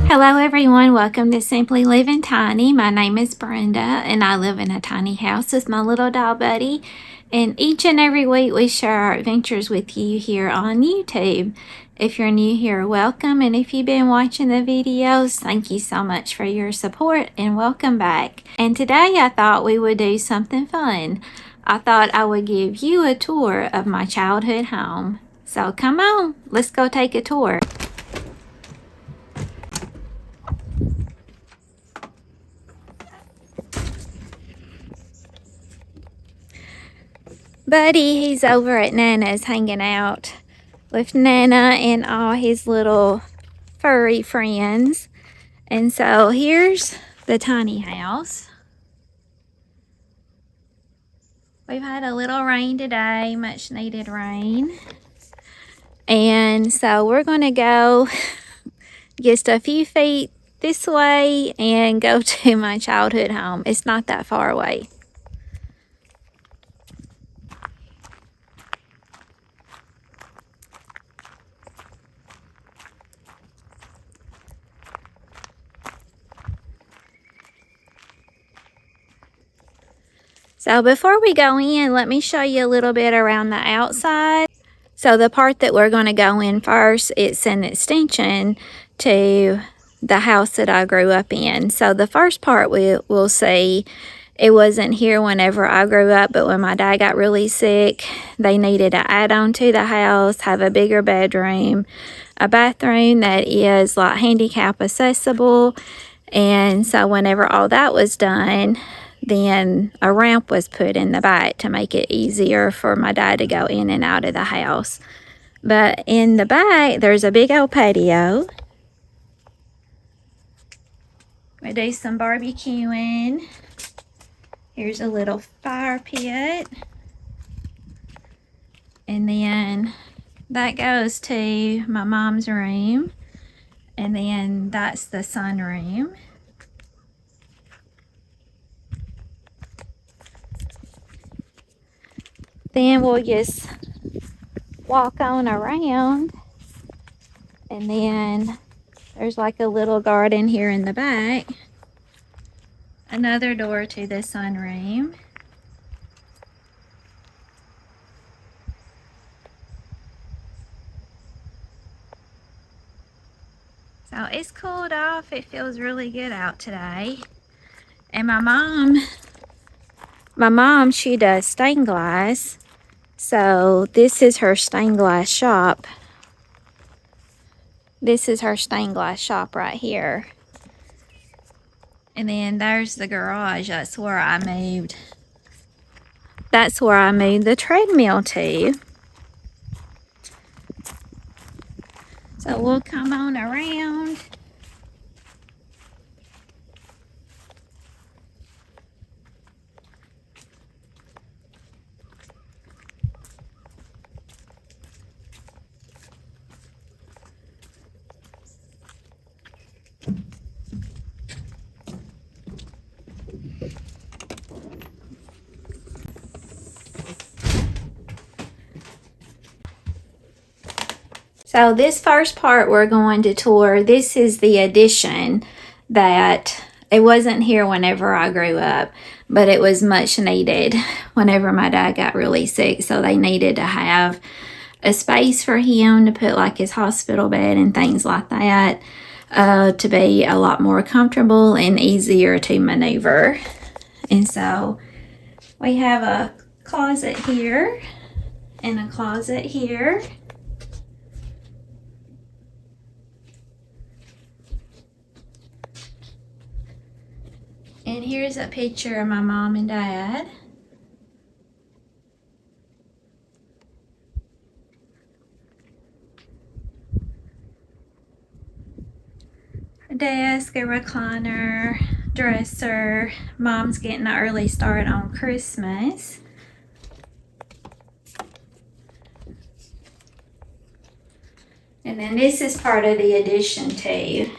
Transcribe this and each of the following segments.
Hello everyone, welcome to Simply Living Tiny. My name is Brenda and I live in a tiny house with my little dog Buddy. And each and every week we share our adventures with you here on YouTube. If you're new here, welcome, and if you've been watching the videos, thank you so much for your support and welcome back. And today I thought we would do something fun. I thought I would give you a tour of my childhood home. So come on, let's go take a tour. Buddy, he's over at Nana's hanging out with Nana and all his little furry friends. And so here's the tiny house. We've had a little rain today, much needed rain. And so we're going to go just a few feet this way and go to my childhood home. It's not that far away. So before we go in, let me show you a little bit around the outside. So the part that we're going to go in first, it's an extension to the house that I grew up in. So the first part we'll see, it wasn't here whenever I grew up, but when my dad got really sick, they needed to add on to the house, have a bigger bedroom, a bathroom that is like handicap accessible. And so whenever all that was done, then a ramp was put in the back to make it easier for my dad to go in and out of the house. But in the back, there's a big old patio. We do some barbecuing. Here's a little fire pit. And then that goes to my mom's room. And then that's the sunroom. Then we'll just walk on around, and then there's like a little garden here in the back. Another door to the sunroom. So it's cooled off. It feels really good out today. And my mom, she does stained glass. So this is her stained glass shop. This is her stained glass shop right here. And then there's the garage. That's where I moved. That's where I moved the treadmill to. So we'll come on around. So this first part we're going to tour, this is the addition that it wasn't here whenever I grew up, but it was much needed whenever my dad got really sick. So they needed to have a space for him to put like his hospital bed and things like that, to be a lot more comfortable and easier to maneuver. And so we have a closet here and a closet here. And here's a picture of my mom and dad. A desk, a recliner, dresser. Mom's getting an early start on Christmas. And then this is part of the addition too.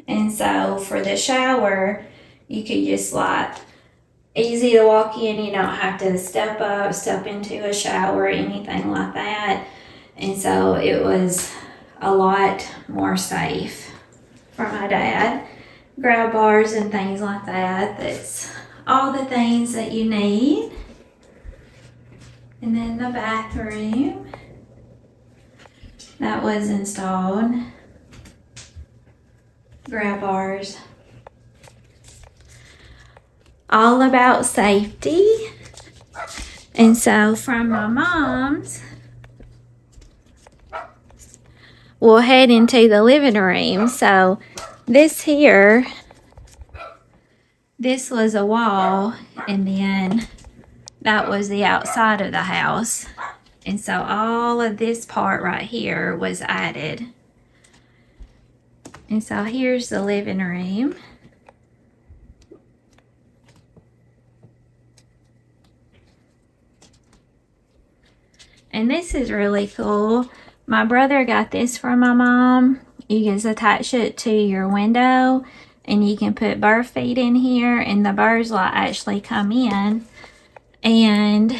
And so for the shower, you could just like easy to walk in. You don't have to step up, step into a shower, anything like that. And so it was a lot more safe for my dad. Grab bars and things like that. That's all the things that you need. And then the bathroom that was installed. Grab bars. All about safety. And so from my mom's, we'll head into the living room. So this here, this was a wall, and then that was the outside of the house. And so all of this part right here was added. And so here's the living room. And this is really cool. My brother got this from my mom. You can attach it to your window and you can put bird feed in here and the birds will actually come in and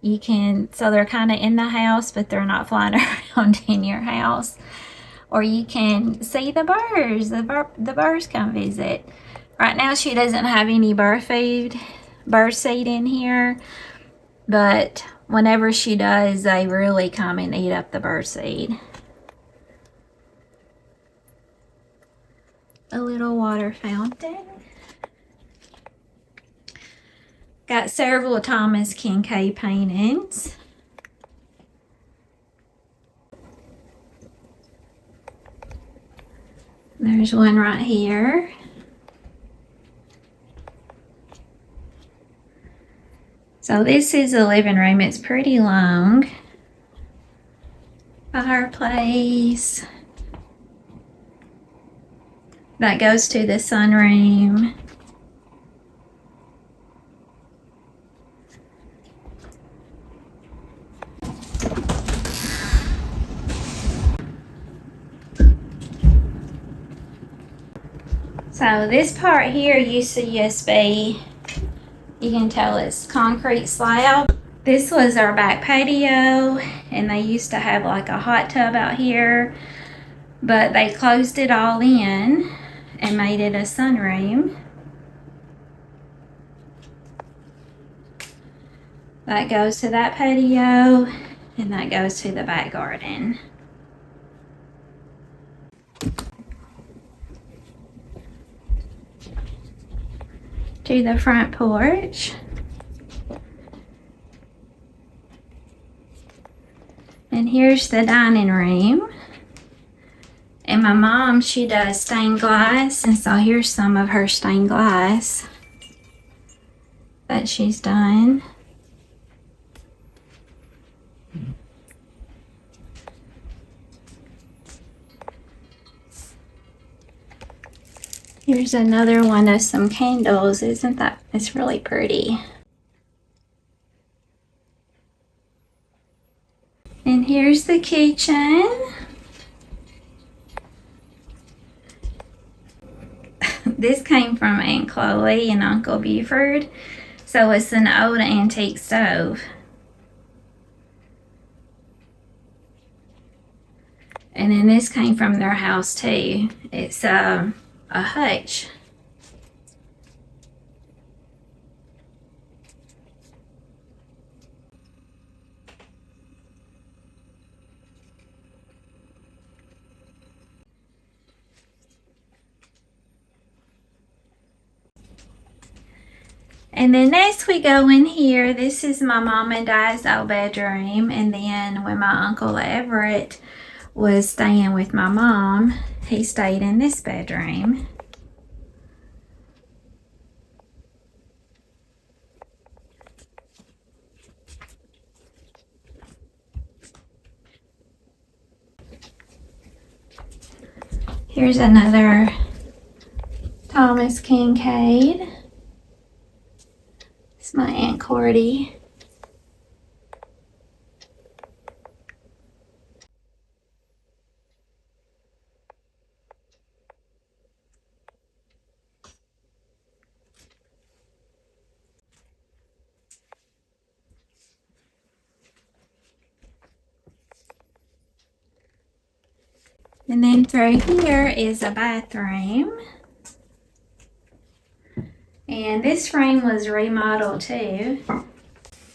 you can, so they're kind of in the house but they're not flying around in your house. Or you can see the birds. The birds come visit. Right now she doesn't have any bird seed in here, but whenever she does, they really come and eat up the bird seed. A little water fountain. Got several Thomas Kinkade paintings. There's one right here. So this is the living room. It's pretty long. Fireplace. That goes to the sunroom. So this part here used to just be, you can tell it's concrete slab. This was our back patio, and they used to have like a hot tub out here, but they closed it all in and made it a sunroom. That goes to that patio, and that goes to the back garden. To the front porch. And here's the dining room. And my mom, she does stained glass, and so here's some of her stained glass that she's done. Here's another one of some candles. Isn't that, it's really pretty. And here's the kitchen. This came from Aunt Chloe and Uncle Buford. So it's an old antique stove. And then this came from their house too. It's a hutch. And then next we go in here. This is my mom and dad's old bedroom. And then when my Uncle Everett was staying with my mom, he stayed in this bedroom. Here's another Thomas Kinkade. It's my Aunt Cordy. And then through here is a bathroom. And this room was remodeled too.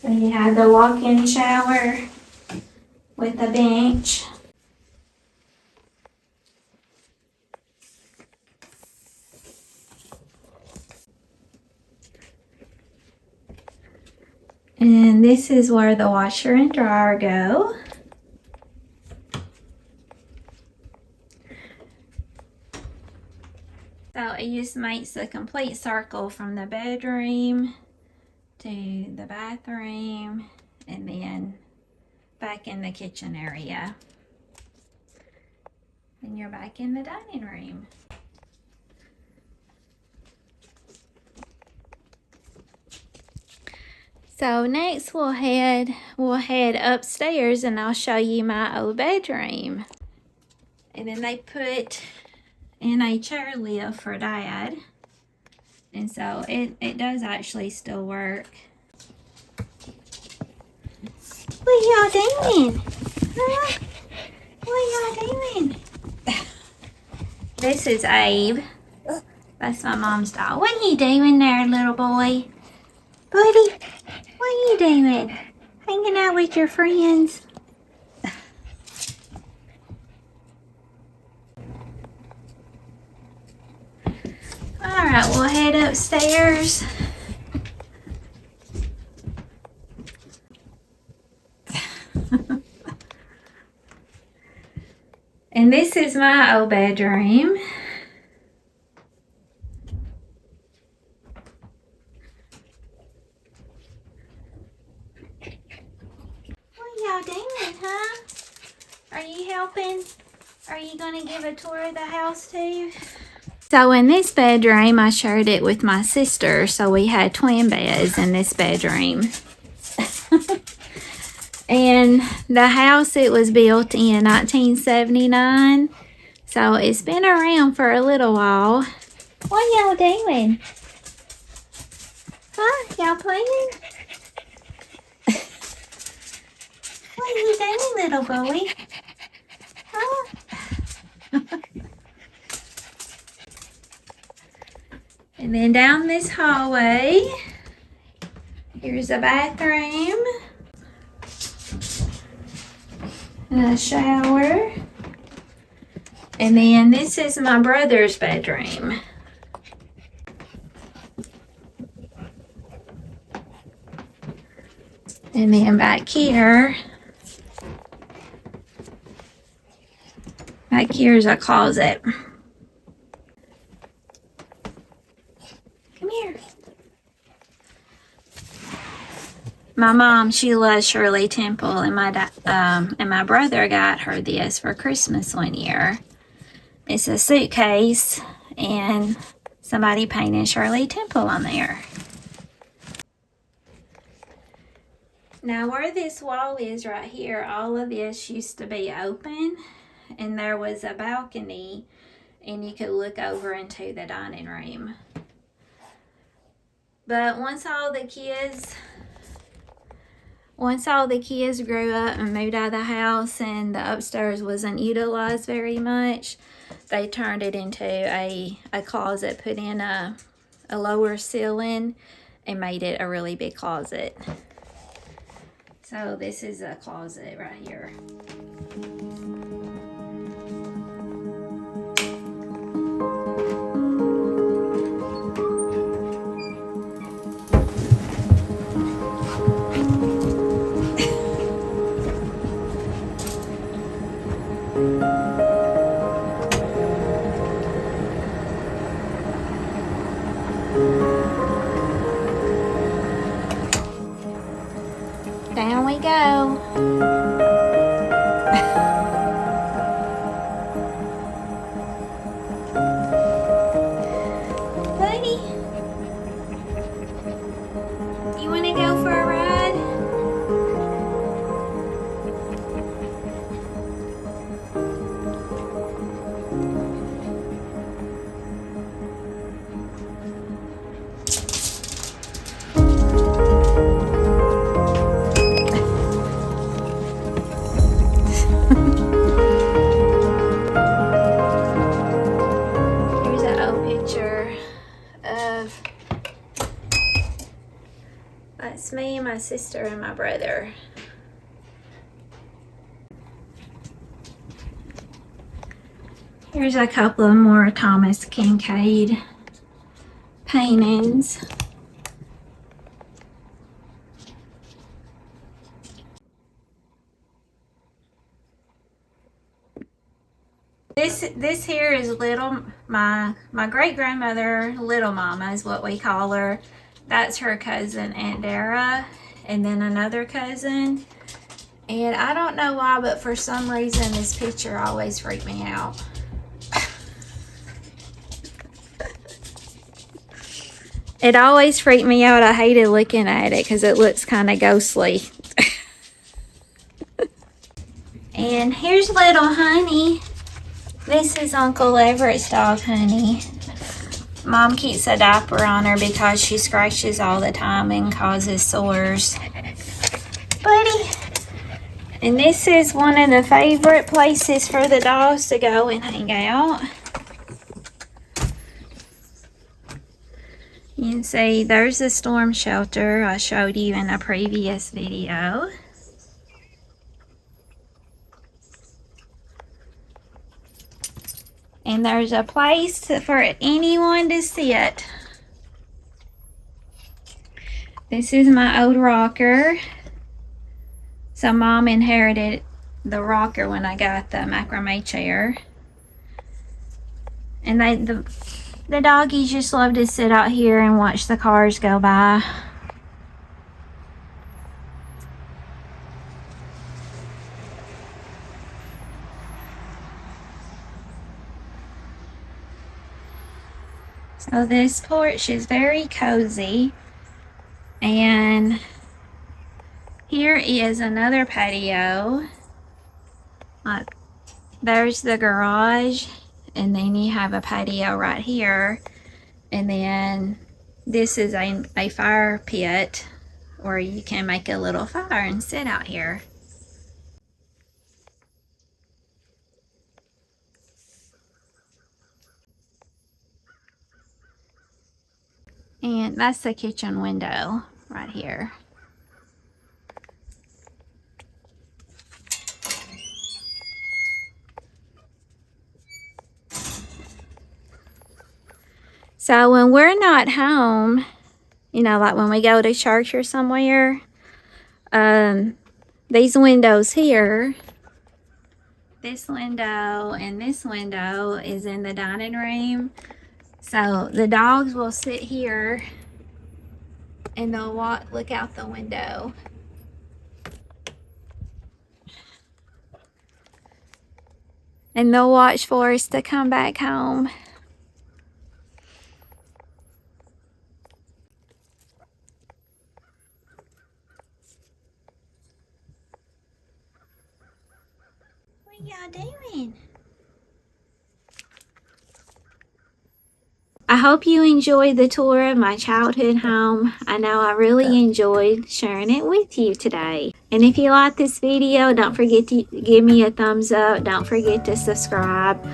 So you have the walk-in shower with a bench. And this is where the washer and dryer go. So it just makes a complete circle from the bedroom to the bathroom and then back in the kitchen area. And you're back in the dining room. So next we'll head upstairs and I'll show you my old bedroom. And then they put in a chair lift for Dad. And so it does actually still work. What y'all doing? Huh? What y'all doing? This is Abe. That's my mom's dog. What are you doing there, little boy? Buddy, what are you doing? Hanging out with your friends? Alright, we'll head upstairs. And this is my old bedroom. What y'all doing, huh? Are you helping? Are you going to give a tour of the house too? So in this bedroom, I shared it with my sister, so we had twin beds in this bedroom. And the house, it was built in 1979, so it's been around for a little while. What y'all doing? Huh? Y'all playing? What are you doing, little boy? Huh? And then down this hallway, here's a bathroom and a shower. And then this is my brother's bedroom. And then back here's a closet. Come here. My mom, she loves Shirley Temple, and my brother got her this for Christmas one year. It's a suitcase, and somebody painted Shirley Temple on there. Now where this wall is right here, all of this used to be open, and there was a balcony, and you could look over into the dining room. But once all the kids grew up and moved out of the house and the upstairs wasn't utilized very much, they turned it into a closet, put in a lower ceiling, and made it a really big closet. So this is a closet right here. Down we go. Buddy, you want to go for a ride? It's me, my sister, and my brother. Here's a couple of more Thomas Kincaid paintings. This here is my great grandmother, Little Mama is what we call her. That's her cousin Aunt Dara, and then another cousin. And I don't know why, but for some reason this picture always freaked me out. It always freaked me out. I hated looking at it because it looks kind of ghostly. And here's little Honey. This is Uncle Everett's dog, Honey. Mom keeps a diaper on her because she scratches all the time and causes sores. Buddy. And this is one of the favorite places for the dogs to go and hang out. You can see there's the storm shelter I showed you in a previous video. And there's a place for anyone to sit. This is my old rocker. So Mom inherited the rocker when I got the macrame chair. And the doggies just love to sit out here and watch the cars go by. So this porch is very cozy. And here is another patio. Look, there's the garage. And then you have a patio right here. And then this is a fire pit where you can make a little fire and sit out here. And that's the kitchen window right here. So when we're not home, you know, like when we go to church or somewhere, these windows here, this window and this window is in the dining room. So the dogs will sit here and they'll look out the window. And they'll watch for us to come back home. What y'all doing? I hope you enjoyed the tour of my childhood home. I know I really enjoyed sharing it with you today. And if you like this video, don't forget to give me a thumbs up. Don't forget to subscribe.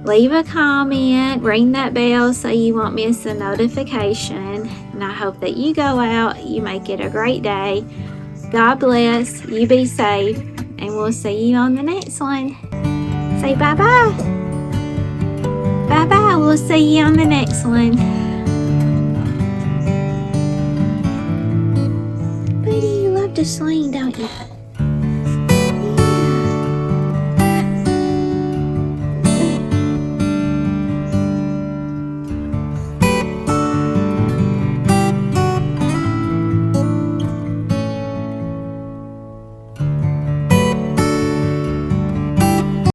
Leave a comment. Ring that bell so you won't miss a notification. And I hope that you go out. You make it a great day. God bless. You be safe. And we'll see you on the next one. Say bye-bye. Bye-bye. We'll see you on the next one. Buddy, you love to sleep.